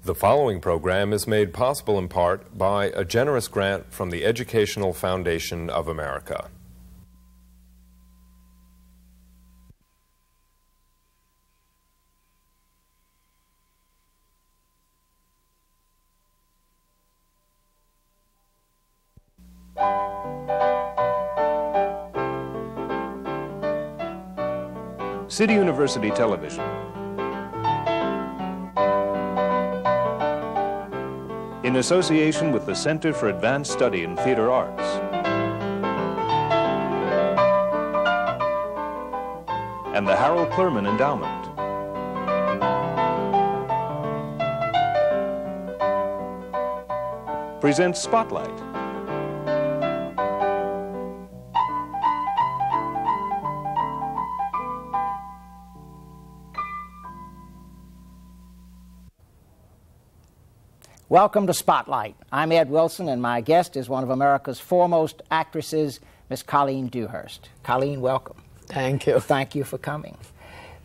The following program is made possible in part by a generous grant from the Educational Foundation of America. City University Television. In association with the Center for Advanced Study in Theater Arts. And the Harold Clurman Endowment. Presents Spotlight. Welcome to Spotlight. I'm Ed Wilson, and my guest is one of America's foremost actresses, Miss Colleen Dewhurst. Colleen, welcome. Thank you. Thank you for coming.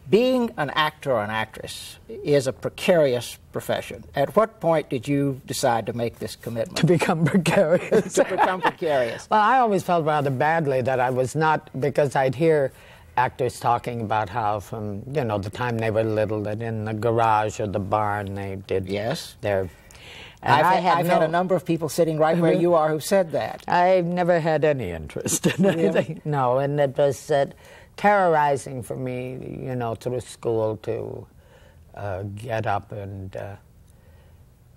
Being an actor or an actress is a precarious profession. At what point did you decide to make this commitment? To become precarious. To become precarious. Well, I always felt rather badly that I was not, because I'd hear actors talking about how from, you know, the time they were little, that in the garage or the barn they did their... I've had a number of people sitting right where you are who said that. I've never had any interest in anything. Really? No, and it was terrorizing for me, you know, through school to get up and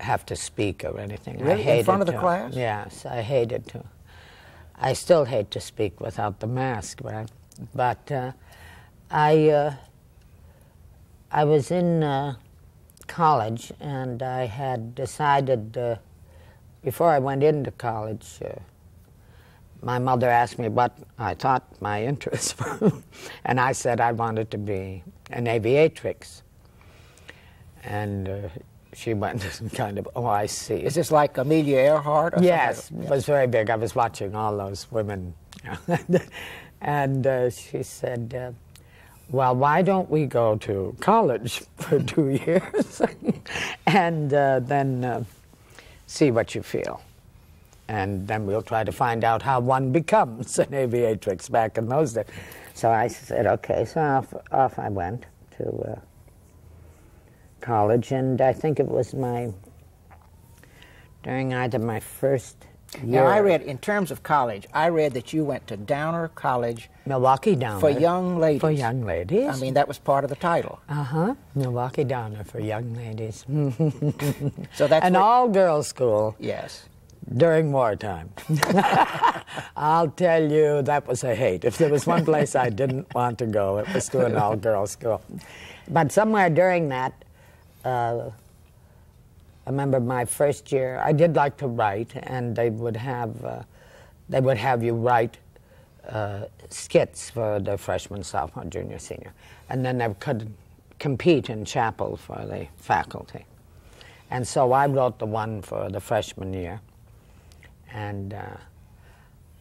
have to speak or anything. Really? I hated in front of the class? Yes, I hated to. I still hate to speak without the mask, but I was in college, and I had decided before I went into college, my mother asked me what I thought my interests were, and I said I wanted to be an aviatrix. And she went kind of, oh, I see. Is this like Amelia Earhart? Or yes, something? It was very big. I was watching all those women. And she said, well, why don't we go to college for 2 years and then see what you feel? And then we'll try to find out how one becomes an aviatrix back in those days. So I said, okay, so off I went to college, and I think it was during either my first year. Now, I read, in terms of college, I read that you went to Downer College. Milwaukee Downer. For young ladies. For young ladies. I mean, that was part of the title. Uh-huh. Milwaukee Downer for young ladies. So that's an all-girls school. Yes. During wartime. I'll tell you, that was a hate. If there was one place I didn't want to go, it was to an all-girls school. But somewhere during that, I remember my first year, I did like to write, and they would have you write skits for the freshman, sophomore, junior, senior. And then they could compete in chapel for the faculty. And so I wrote the one for the freshman year. And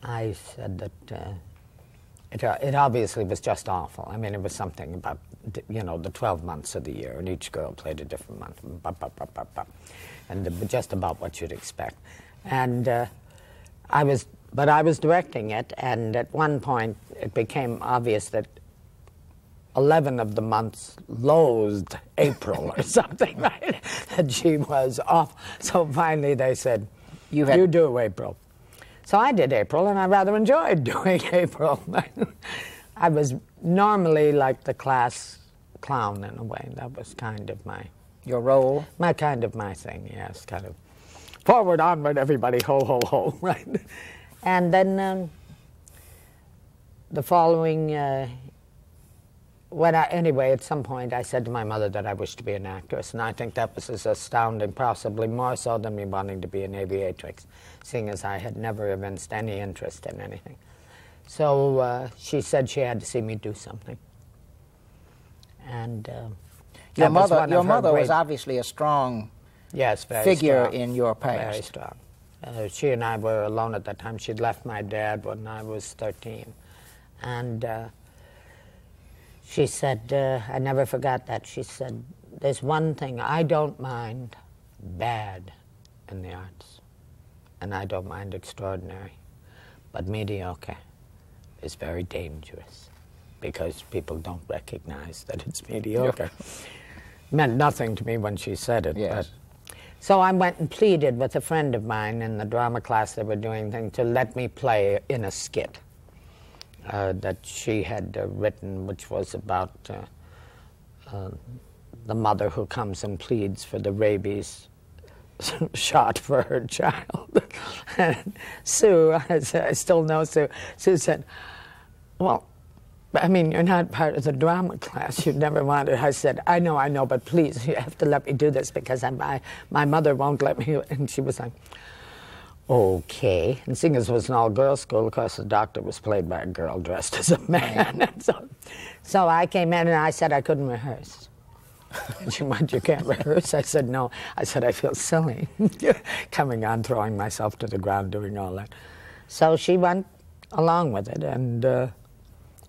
I said that it obviously was just awful. I mean, it was something about, you know, the 12 months of the year, and each girl played a different month, and just about what you'd expect. And I was directing it, and at one point it became obvious that 11 of the months loathed April or something, right? That she was off. So finally they said, you do April. So I did April, and I rather enjoyed doing April. I was normally like the class clown in a way. That was kind of your role? My thing, yes. Kind of forward, onward, everybody, ho, ho, ho, right? And then the following, anyway, at some point I said to my mother that I wished to be an actress, and I think that was as astounding, possibly more so than me wanting to be an aviatrix, seeing as I had never evinced any interest in anything. So she said she had to see me do something. And your mother was obviously a strong figure in your past. Very strong. She and I were alone at that time. She'd left my dad when I was 13. And she said, I never forgot that, she said, there's one thing I don't mind bad in the arts, and I don't mind extraordinary, but mediocre is very dangerous because people don't recognize that it's mediocre. Meant nothing to me when she said it. Yes. But, so I went and pleaded with a friend of mine in the drama class they were doing things to let me play in a skit that she had written, which was about the mother who comes and pleads for the rabies shot for her child. And Sue, I still know Sue, Sue said, well, I mean, you're not part of the drama class. You've never wanted. I said, I know, but please, you have to let me do this because my mother won't let me. And she was like, okay. And seeing as it was an all-girls school, of course, the doctor was played by a girl dressed as a man. And so I came in and I said I couldn't rehearse. And she went, you can't rehearse? I said, no. I said, I feel silly coming on, throwing myself to the ground, doing all that. So she went along with it. And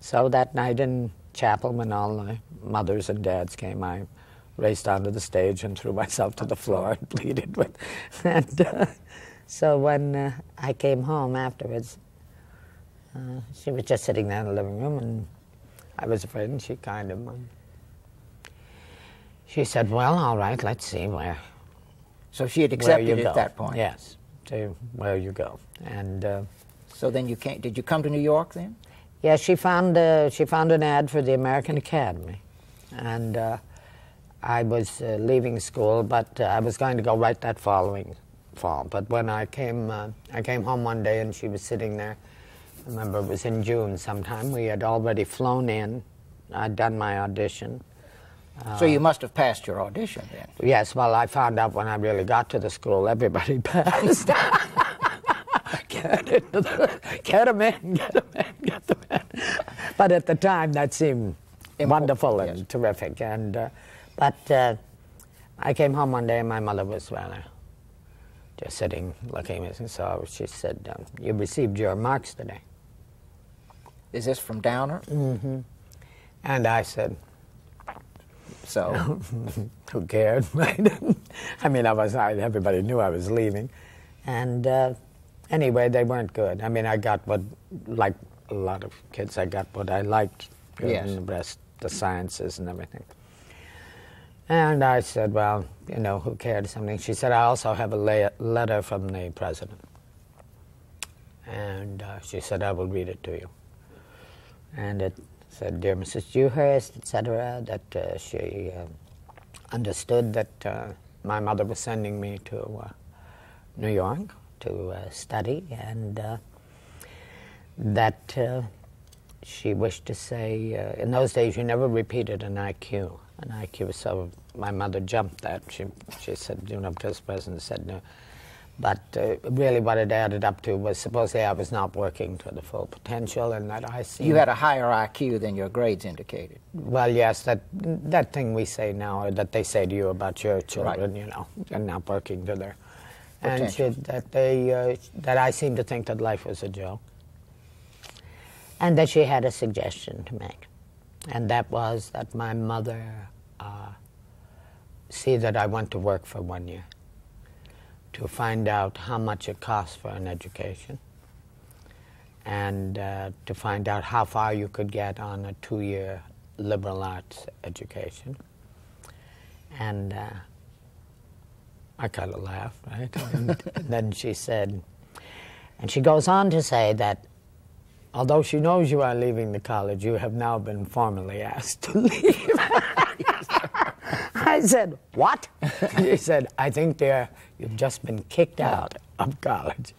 so that night in chapel, when all the mothers and dads came, I raced onto the stage and threw myself to the floor and pleaded with. And so when I came home afterwards, she was just sitting there in the living room, and I was afraid, and she kind of, she said, well, all right, let's see where. So she had accepted it at that point? Yes, to where you go. And so then you came, did you come to New York then? yeah, she found an ad for the American Academy, and I was leaving school, but I was going to go right that following fall. But when I came home one day and she was sitting there. I remember it was in June sometime. We had already flown in. I'd done my audition. So you must have passed your audition then. Yes, well, I found out when I really got to the school, everybody passed. Get them in, get them in. But at the time, that seemed wonderful and terrific. And but I came home one day, and my mother was rather just sitting, looking at me. So she said, "You received your marks today." Is this from Downer? Mm-hmm. And I said, so who cared? I mean, everybody knew I was leaving. And anyway, they weren't good. I mean, I got what, like a lot of kids, I got what I liked, yes, and the rest, the sciences and everything. And I said, well, you know, who cared, something. She said, I also have a letter from the president. And she said, I will read it to you. And it said, Dear Mrs. Dewhurst, etc., that she understood that my mother was sending me to New York to study, and that she wished to say, in those days you never repeated an IQ. An IQ, so my mother jumped that. She said, you know, because the president said no. But really what it added up to was supposedly I was not working to the full potential, and that I seemed... You had a higher IQ than your grades indicated. Well, yes, that thing we say now, or that they say to you about your children, right, you know, and not working to their... potential. And that I seemed to think that life was a joke. And that she had a suggestion to make. And that was that my mother see that I went to work for 1 year to find out how much it costs for an education, and to find out how far you could get on a 2-year liberal arts education. And I kind of laughed, right? And then she said, and she goes on to say that although she knows you are leaving the college, you have now been formally asked to leave. I said, what? She said, I think, dear, you've just been kicked out of college.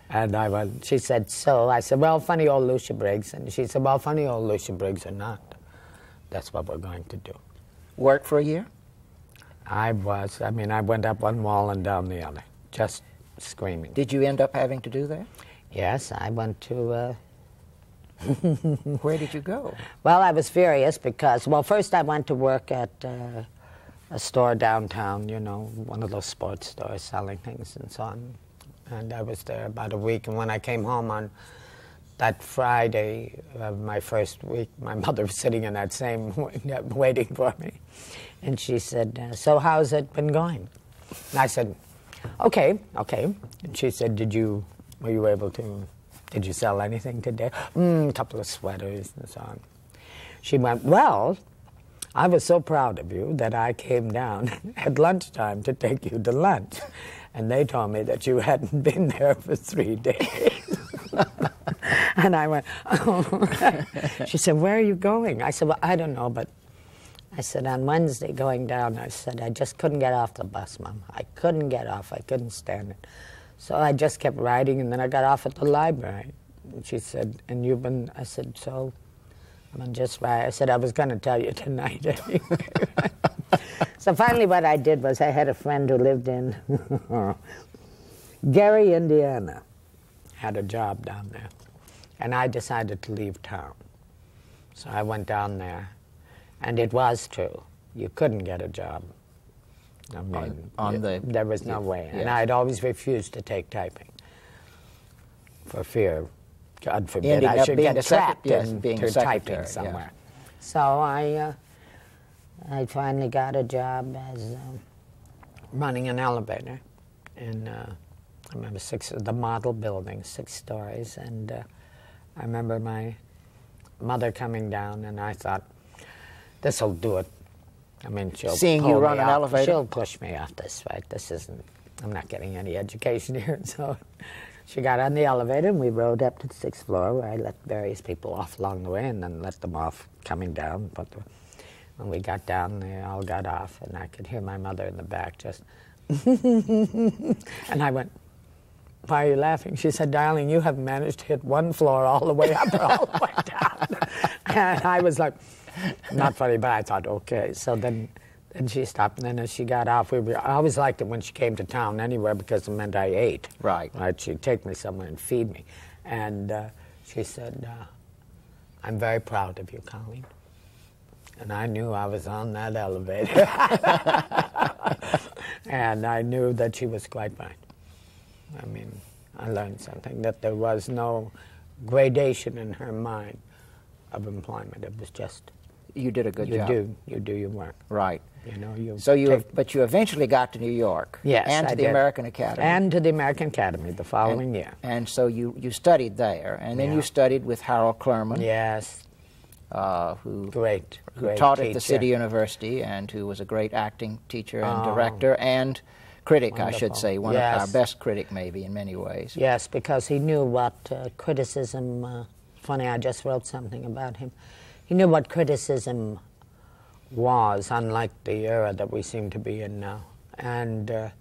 And she said, so? I said, well, funny old Lucia Briggs. And she said, well, funny old Lucia Briggs or not, that's what we're going to do. Work for a year? I went up one wall and down the other, just screaming. Did you end up having to do that? Yes, I went to... Where did you go? Well, I was furious because, well, first I went to work at a store downtown, you know, one of those sports stores selling things and so on. And I was there about a week, and when I came home on that Friday of my first week, my mother was sitting in that same waiting for me. And she said, so how's it been going? And I said, okay. And she said, did you sell anything today? A couple of sweaters and so on. She went, well, I was so proud of you that I came down at lunchtime to take you to lunch. And they told me that you hadn't been there for 3 days. And I went, oh. She said, where are you going? I said, well, I don't know, but I said, on Wednesday going down, I said, I just couldn't get off the bus, Mom. I couldn't get off. I couldn't stand it. So I just kept riding, and then I got off at the library. And she said, and you've been, I said, so I've been just right. I said, I was going to tell you tonight anyway. So finally what I did was I had a friend who lived in Gary, Indiana, had a job down there. And I decided to leave town. So I went down there, and it was true. You couldn't get a job. I mean, there was no way. Yes. And I'd always refused to take typing for fear, God forbid, I should get trapped into typing somewhere. Yeah. So I finally got a job as running an elevator in, I remember the model building, 6 stories, and I remember my mother coming down, and I thought, this'll do it. I mean, she'll seeing you run an elevator, she'll push me off this, right? This isn't, I'm not getting any education here. So she got on the elevator, and we rode up to the 6th floor, where I let various people off along the way, and then let them off coming down. But when we got down, they all got off, and I could hear my mother in the back just, and I went, why are you laughing? She said, darling, you have managed to hit 1 floor all the way up or all the way down. And I was like, not funny, but I thought, okay. So then she stopped, and then as she got off, I always liked it when she came to town anywhere because it meant I ate. Right. She'd take me somewhere and feed me. And she said, I'm very proud of you, Colleen. And I knew I was on that elevator. And I knew that she was quite right. I mean, I learned something, that there was no gradation in her mind of employment. It was just... You did a good job. You do your work. Right. You know, but you eventually got to New York. Yes, and to the American Academy. And to the American Academy the following year. And so you studied there, and then you studied with Harold Clurman. Yes. Who great taught teacher at the City University, and who was a great acting teacher and director and critic, wonderful. I should say, one of our best critic maybe in many ways. Yes, because he knew what criticism, funny, I just wrote something about him. He knew what criticism was, unlike the era that we seem to be in now. And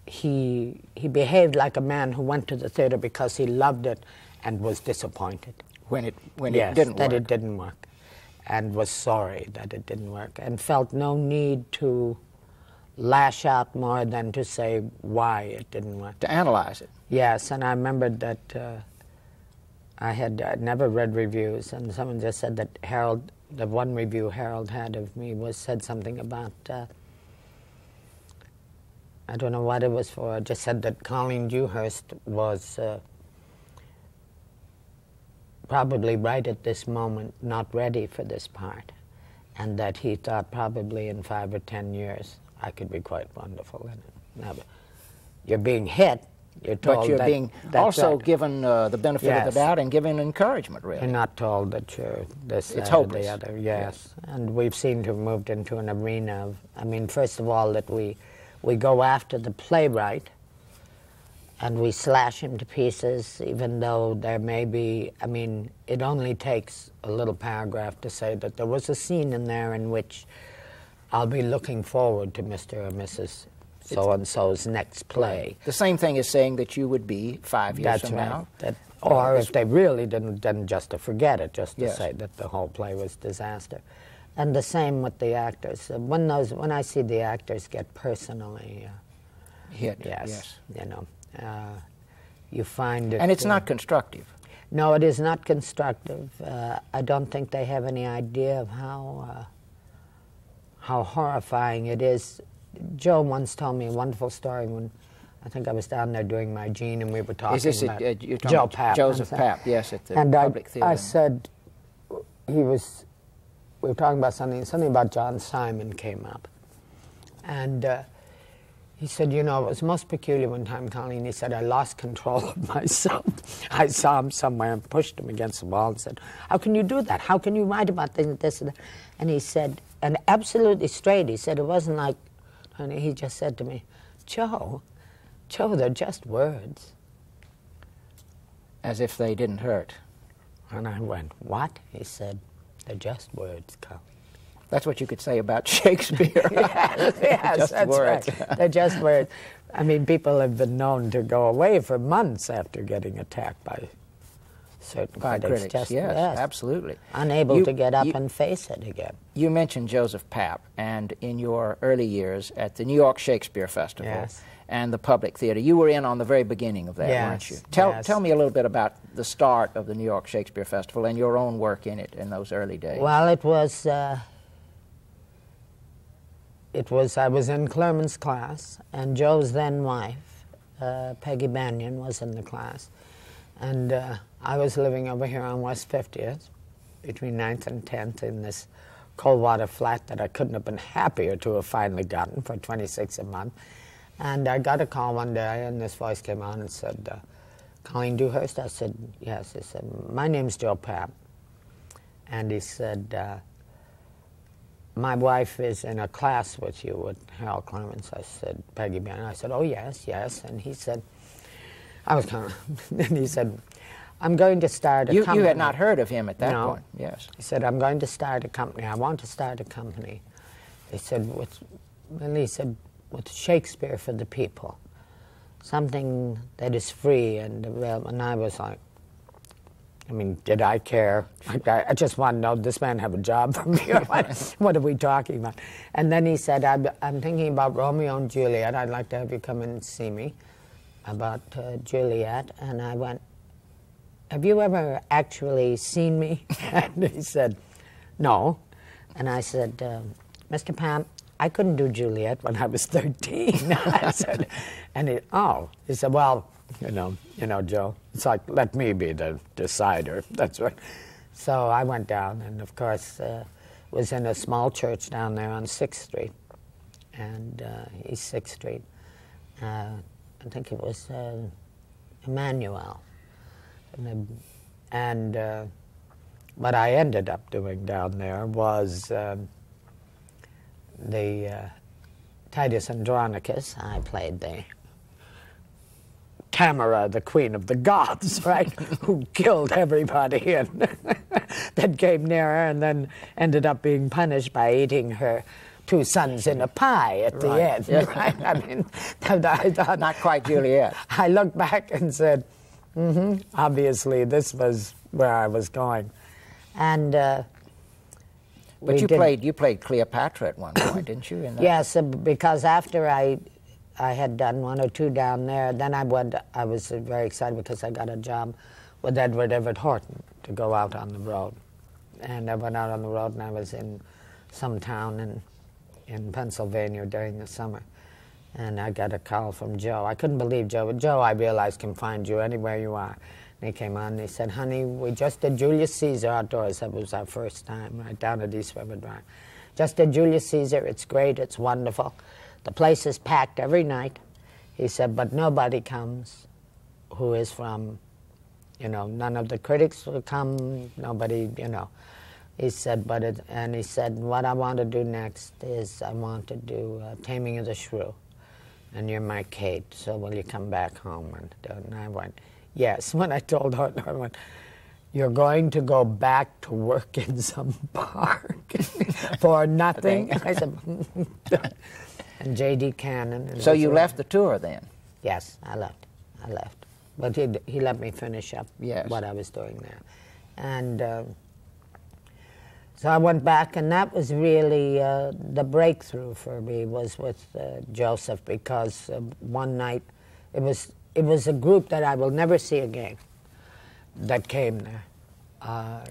he behaved like a man who went to the theater because he loved it and was disappointed. When it didn't work. That it didn't work. And was sorry that it didn't work. And felt no need to lash out more than to say why it didn't work. To analyze it. Yes, and I remembered that I had never read reviews, and someone just said that Harold, the one review Harold had of me said something about, I don't know what it was for, just said that Colleen Dewhurst was probably right at this moment not ready for this part, and that he thought probably in 5 or 10 years I could be quite wonderful in it. Now, you're being hit. You're told but you're that, being also given the benefit of the doubt and given encouragement, really. You're not told that you're this, it's that, or hopeless. the other. Yes. And we've seemed to have moved into an arena of, I mean, first of all, that we go after the playwright and we slash him to pieces, even though there may be, I mean, it only takes a little paragraph to say that there was a scene in there in which I'll be looking forward to Mr. or Mrs. so-and-so's next play. The same thing as saying that you would be 5 years from now. Or if they really didn't, then just to forget it, just to say that the whole play was disaster. And the same with the actors. When I see the actors get personally hit, yes, you know, you find it... And it's not constructive. No, it is not constructive. I don't think they have any idea of how horrifying it is. Joe once told me a wonderful story when I think I was down there doing my Gene, and we were talking about Joe Papp. Joseph Papp, yes, at the and Public Theater. I said, we were talking about something about John Simon came up. And He said, you know, it was most peculiar one time, Colleen. He said, I lost control of myself. I saw him somewhere and pushed him against the wall and said, how can you do that? How can you write about this and that? And he said, and absolutely straight, he said, it wasn't like, honey, he just said to me, Joe, they're just words. As if they didn't hurt. And I went, what? He said, they're just words, Colleen. That's what you could say about Shakespeare. Yes, just that's words. Right. They're just words. I mean, people have been known to go away for months after getting attacked by certain critics. Just, yes, absolutely. Unable to get up and face it again. You mentioned Joseph Papp, and in your early years at the New York Shakespeare Festival and the Public Theater, you were in on the very beginning of that, weren't you? Tell me a little bit about the start of the New York Shakespeare Festival and your own work in it in those early days. Well, it was I was in Clurman's class, and Joe's then wife, Peggy Banyan, was in the class. And I was living over here on West 50th, between 9th and 10th, in this cold water flat that I couldn't have been happier to have finally gotten for $26 a month. And I got a call one day, and this voice came on and said, Colleen Dewhurst? I said, yes. He said, my name's Joe Papp. And he said, my wife is in a class with you with Harold Clemens. I said, Peggy Bannon. I said, oh, yes, yes. And he said, I was kind of, and he said, I'm going to start a company. You had not heard of him at that point, yes. He said, I'm going to start a company. I want to start a company. He said, with Shakespeare for the people, something that is free and available. And I was like, I mean, did I care? I just want to know, does this man have a job for me? What are we talking about? And then he said, I'm thinking about Romeo and Juliet. I'd like to have you come in and see me about Juliet. And I went, have you ever actually seen me? And he said, no. And I said, Mr. Papp, I couldn't do Juliet when I was 13. I said, and he said, well, you know, Joe, it's like, let me be the decider. That's right. So I went down, and of course, was in a small church down there on 6th Street, and East 6th Street. I think it was Emmanuel. And what I ended up doing down there was the Titus Andronicus. I played the Tamara, the queen of the gods, right, who killed everybody and that came near her, and then ended up being punished by eating her 2 sons in a pie at the end. Yes. Right? I mean, I thought, not quite Juliet. I looked back and said, obviously this was where I was going. And but you played Cleopatra at one point, didn't you? In that? Yes, because after I had done 1 or 2 down there, then I was very excited because I got a job with Edward Everett Horton to go out on the road. And I went out on the road, and I was in some town in Pennsylvania during the summer. And I got a call from Joe. I couldn't believe Joe. Joe, I realized, can find you anywhere you are. And he came on and he said, honey, we just did Julius Caesar outdoors. That was our first time, right down at East River Drive. Just did Julius Caesar. It's great. It's wonderful. The place is packed every night. He said, but nobody comes who is from, none of the critics will come, nobody, He said, and he said, what I want to do next is I want to do Taming of the Shrew. And you're my Kate, so will you come back home and do it? And I went, yes. When I told her, I went, you're going to go back to work in some park for nothing? I said, and J.D. Cannon. So you left the tour then? Yes, I left. But he let me finish up what I was doing there. And so I went back, and that was really the breakthrough for me, was with Joseph, because one night, it was a group that I will never see again that came there.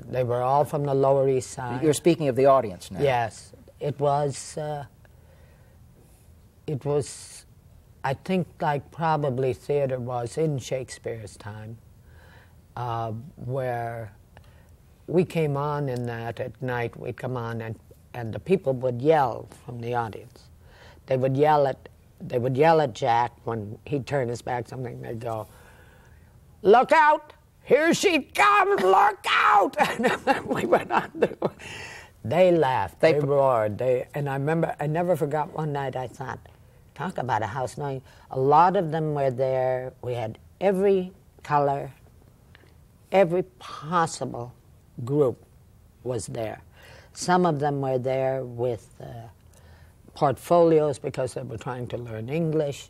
They were all from the Lower East Side. You're speaking of the audience now. Yes. It was, I think, like probably theater was in Shakespeare's time, where we came on in that at night. We'd come on, and the people would yell from the audience. They would yell at they would yell at Jack when he'd turn his back, something, they'd go, "Look out! Here she comes! Look out!" And we went on. They laughed, they roared, and I remember, I never forgot one night I thought, talk about a house knowing, a lot of them were there. We had every color, every possible group was there. Some of them were there with portfolios because they were trying to learn English.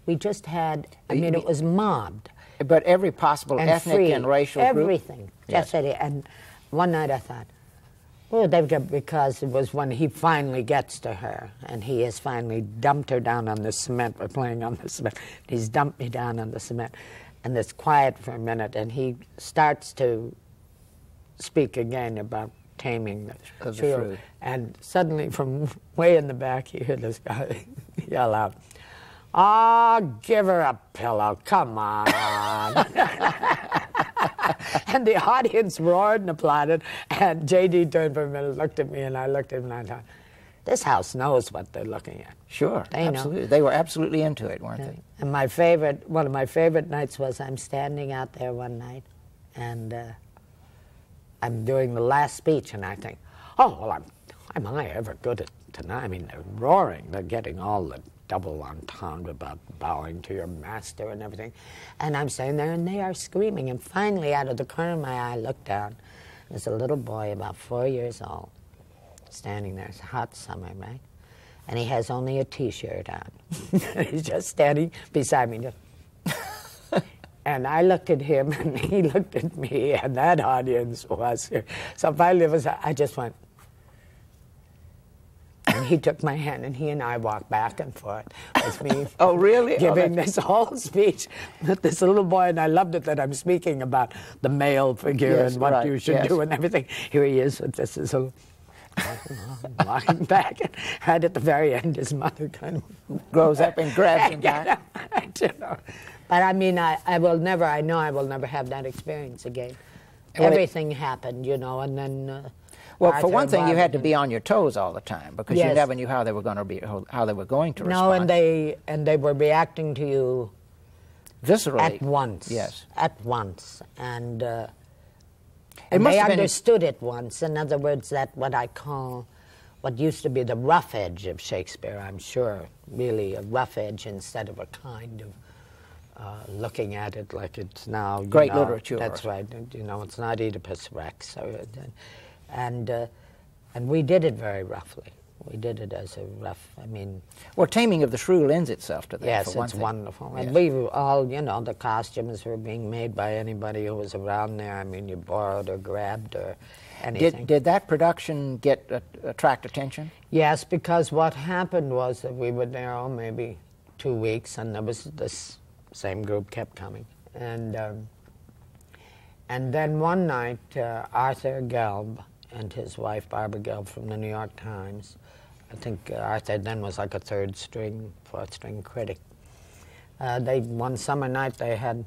We just had, I mean, it was mobbed. But every possible and ethnic free, and racial everything. group? Yes. And one night I thought, oh, they've got, because it was when he finally gets to her, and he has finally dumped her down on the cement. We're playing on the cement. He's dumped me down on the cement. And it's quiet for a minute, and he starts to speak again about taming the shrew. And suddenly, from way in the back, you hear this guy yell out, "Ah, give her a pillow, come on." And the audience roared and applauded, and J.D. turned for a minute, looked at me, and I looked at him, and I thought, this house knows what they're looking at. Sure, they absolutely. Know. They were absolutely into it, weren't they? And one of my favorite nights was I'm standing out there one night, and I'm doing the last speech, and I think, oh, well, am I ever good at tonight? I mean, they're roaring. They're getting all the double entendre about bowing to your master and everything. And I'm standing there, and they are screaming. And finally, out of the corner of my eye, I look down. There's a little boy about 4 years old standing there. It's a hot summer, right? And he has only a T-shirt on. He's just standing beside me. And I looked at him, and he looked at me, and that audience was here. So finally, I just went, and he took my hand, and he and I walked back and forth with me. Oh, really? Giving this whole speech with this little boy, and I loved it that I'm speaking about the male figure and what you should do and everything. Here he is with this little walking back, and right at the very end, his mother kind of grows up and grabs him back. But I mean, I will never have that experience again. Everything happened, you know, and then. Well, for one thing, you had to be on your toes all the time because you never knew how they were going to respond. No, and they were reacting to you viscerally at once. Yes, at once, and they understood it once. In other words, that what used to be the rough edge of Shakespeare, I'm sure, really a rough edge instead of a kind of looking at it like it's now great literature. That's right. You know, it's not Oedipus Rex. And we did it very roughly. We did it as a rough, I mean... Well, Taming of the Shrew lends itself to that, yes, for one it's thing. wonderful. Yes. And we all, you know, the costumes were being made by anybody who was around there. I mean, you borrowed or grabbed or anything. Did that production attract attention? Yes, because what happened was that we were there, maybe 2 weeks, and there was this same group kept coming. And then one night, Arthur Gelb and his wife, Barbara Gelb, from the New York Times. I think Arthur then was like a third string, fourth string critic. One summer night, they had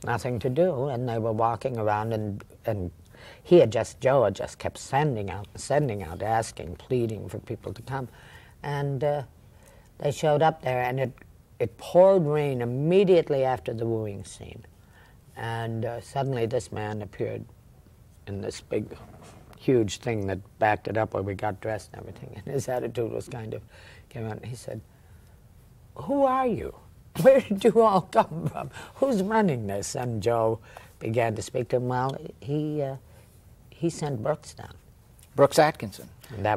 nothing to do, and they were walking around, and Joe had just kept sending out, asking, pleading for people to come. And they showed up there, and it poured rain immediately after the wooing scene. And suddenly this man appeared in this big, huge thing that backed it up where we got dressed and everything. And his attitude was kind of, came out, and he said, "Who are you? Where did you all come from? Who's running this?" And Joe began to speak to him. Well, he sent Brooks down. Brooks Atkinson,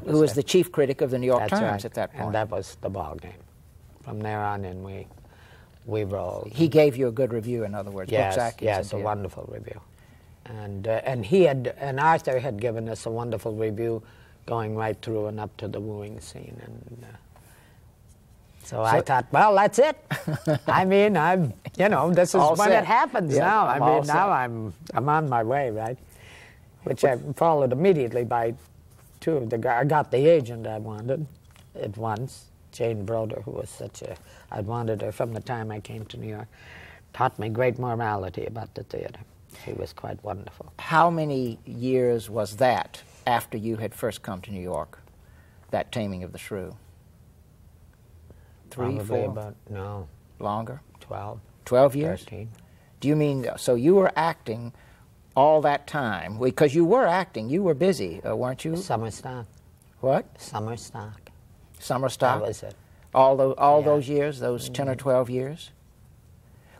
who was the chief critic of the New York Times at that point. And that was the ball game. From there on in, we rolled. He gave you a good review, in other words. Yes, Brooks Atkinson, yes, a wonderful review. And Arthur had given us a wonderful review going right through and up to the wooing scene. And so I thought, well, that's it. I mean, this is when it happens now. I mean, now I'm on my way, right? Which I followed immediately by two. I got the agent I wanted at once, Jane Broder, who was I'd wanted her from the time I came to New York. Taught me great morality about the theater. She was quite wonderful. How many years was that after you had first come to New York, that Taming of the Shrew? 3, Probably 4? about, no. Longer? 12. 12 years? 13. Do you mean, so you were acting all that time? Because you were acting, you were busy, weren't you? Summer stock. What? Summer stock. Summer stock? That was it. All those years, those 10 or 12 years?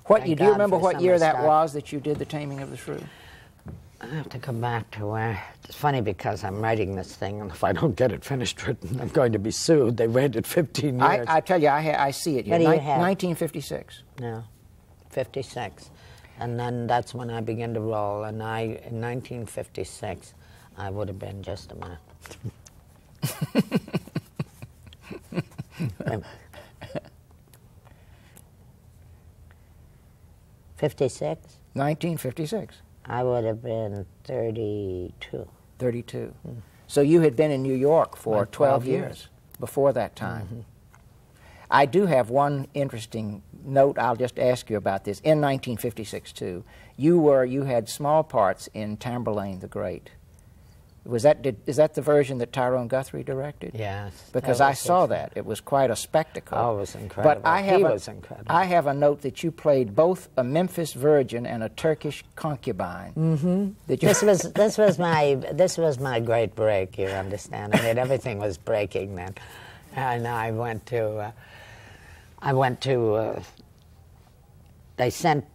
Do you God remember for what year summer that stock. was that you did The Taming of the Shrew? I have to come back to where... It's funny because I'm writing this thing, and if I don't get it finished written, I'm going to be sued. They waited 15 years. I tell you, I see it here. What do you have? 1956. No, 56. And then that's when I began to roll, and in 1956, I would have been just a minute. 56? 1956. I would have been 32. 32. So you had been in New York for Like 12 12 years before that time. I do have one interesting note. I'll just ask you about this. In 1956, too, you had small parts in Tamburlaine the Great. Is that the version that Tyrone Guthrie directed? Yes. Because I saw that. It was quite a spectacle. Oh, it was incredible. But He was incredible. I have a note that you played both a Memphis virgin and a Turkish concubine. Mm-hmm. This was my great break. You understand? I mean, everything was breaking then, and I went to. They sent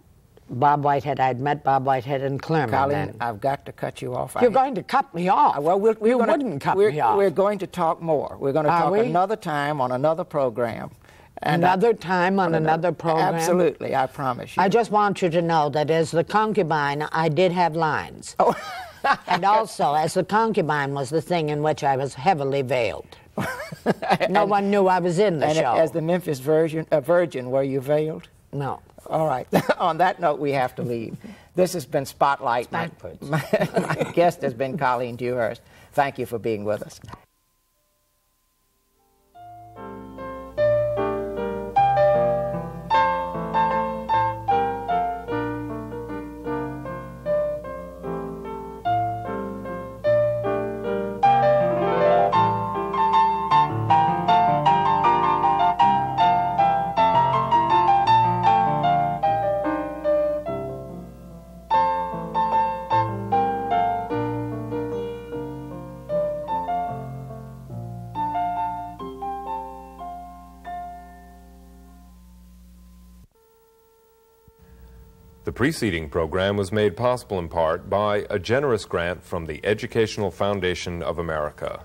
Bob Whitehead. I'd met Bob Whitehead in Clurman. Colleen, then. I've got to cut you off. You're going to cut me off. Well, you wouldn't cut me off. We're going to talk more. We're going to talk another time on another program. And another time on another program? Absolutely, I promise you. I just want you to know that as the concubine, I did have lines. Oh. And also, as the concubine was the thing in which I was heavily veiled. No one knew I was in the show. As the Memphis virgin, were you veiled? No. All right. On that note, we have to leave. This has been Spotlight. My guest has been Colleen Dewhurst. Thank you for being with us. The preceding program was made possible in part by a generous grant from the Educational Foundation of America.